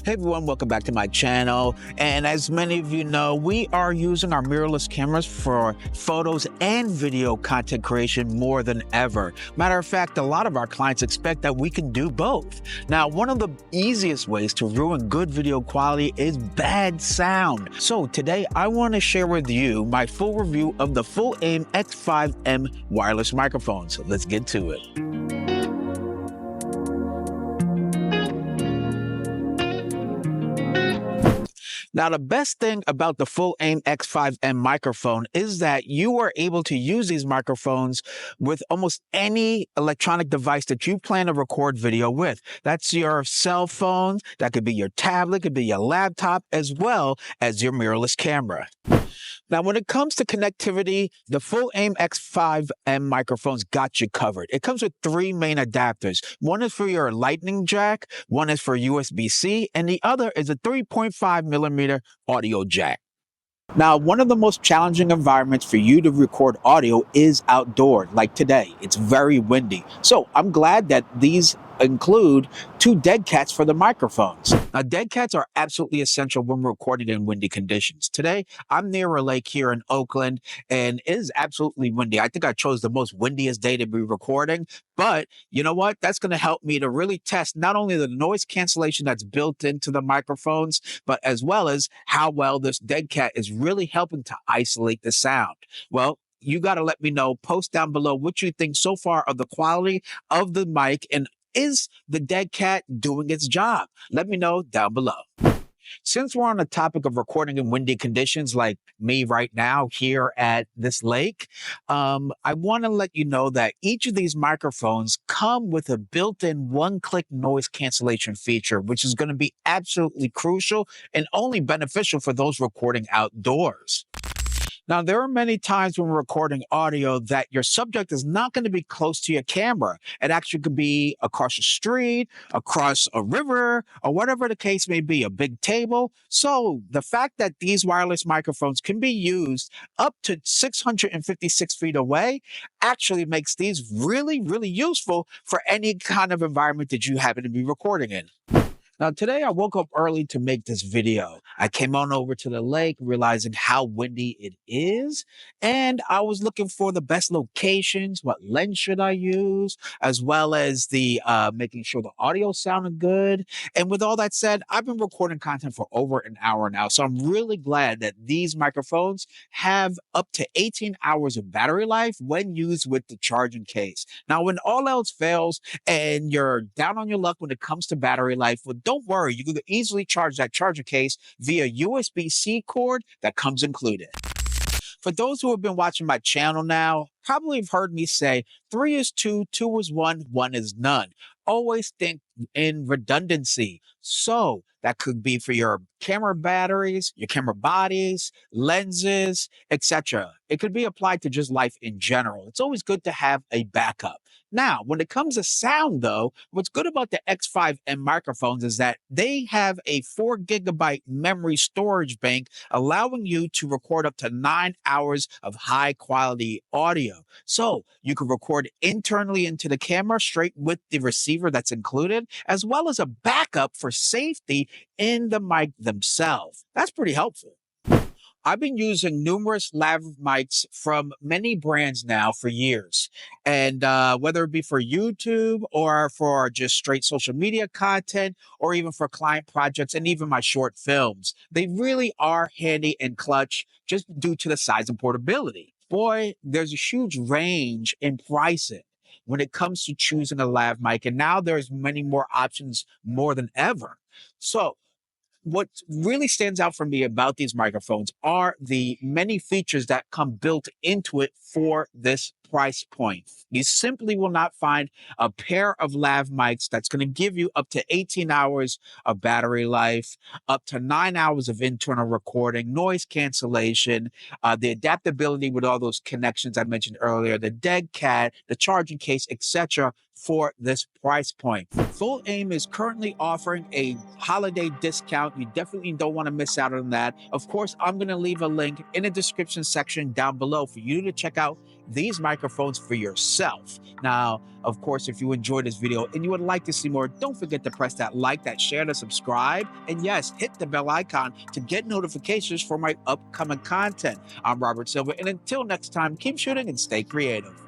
Hey everyone, welcome back to my channel. And as many of you know, we are using our mirrorless cameras for photos and video content creation more than ever. Matter of fact, a lot of our clients expect that we can do both. Now, one of the easiest ways to ruin good video quality is bad sound. So today I want to share with you my full review of the Fulaim X5M wireless microphones. So let's get to it. Now, the best thing about the Fulaim X5M microphone is that you are able to use these microphones with almost any electronic device that you plan to record video with. That's your cell phone, that could be your tablet, could be your laptop, as well as your mirrorless camera. Now, when it comes to connectivity, the Fulaim X5M microphones got you covered. It comes with three main adapters. One is for your lightning jack, one is for USB-C, and the other is a 3.5 millimeter audio jack. Now, one of the most challenging environments for you to record audio is outdoors, like today. It's very windy. So I'm glad that these include two dead cats for the microphones. Now, dead cats are absolutely essential when recording in windy conditions. Today, I'm near a lake here in Oakland, and it is absolutely windy. I think I chose the most windiest day to be recording, but you know what? That's going to help me to really test not only the noise cancellation that's built into the microphones, but as well as how well this dead cat is really helping to isolate the sound. Well, you got to let me know, post down below what you think so far of the quality of the mic, and is the dead cat doing its job? Let me know down below. Since we're on the topic of recording in windy conditions like me right now here at this lake, I want to let you know that each of these microphones come with a built-in one-click noise cancellation feature, which is going to be absolutely crucial and only beneficial for those recording outdoors. Now, there are many times when we're recording audio that your subject is not going to be close to your camera. It actually could be across the street, across a river, or whatever the case may be, a big table. So the fact that these wireless microphones can be used up to 656 feet away actually makes these really, really useful for any kind of environment that you happen to be recording in. Now, today I woke up early to make this video. I came on over to the lake, realizing how windy it is, and I was looking for the best locations, what lens should I use, as well as the making sure the audio sounded good. And with all that said, I've been recording content for over an hour now, so I'm really glad that these microphones have up to 18 hours of battery life when used with the charging case. Now, when all else fails and you're down on your luck when it comes to battery life, well, don't worry, you can easily charge that charger case via USB-C cord that comes included. For those who have been watching my channel now, probably have heard me say 3 is 2, 2 is 1, 1 is none. Always think in redundancy. So that could be for your camera batteries, your camera bodies, lenses, etc. It could be applied to just life in general. It's always good to have a backup. Now, when it comes to sound, though, what's good about the X5M microphones is that they have a 4 gigabyte memory storage bank, allowing you to record up to 9 hours of high quality audio. So you can record internally into the camera straight with the receiver that's included, as well as a backup for safety in the mic themselves. That's pretty helpful. I've been using numerous lav mics from many brands now for years. And whether it be for YouTube or for just straight social media content, or even for client projects and even my short films, they really are handy and clutch just due to the size and portability. Boy, there's a huge range in pricing when it comes to choosing a lav mic. And now there's many more options more than ever. So what really stands out for me about these microphones are the many features that come built into it for this price point. You simply will not find a pair of lav mics that's going to give you up to 18 hours of battery life, up to 9 hours of internal recording, noise cancellation, the adaptability with all those connections I mentioned earlier, the dead cat, the charging case, etc. for this price point. Fulaim is currently offering a holiday discount. You definitely don't want to miss out on that. Of course, I'm going to leave a link in the description section down below for you to check out these microphones for yourself. Now, of course, if you enjoyed this video and you would like to see more, don't forget to press that like, that share, to subscribe, and yes, hit the bell icon to get notifications for my upcoming content. I'm Robert Silver, and until next time, keep shooting and stay creative.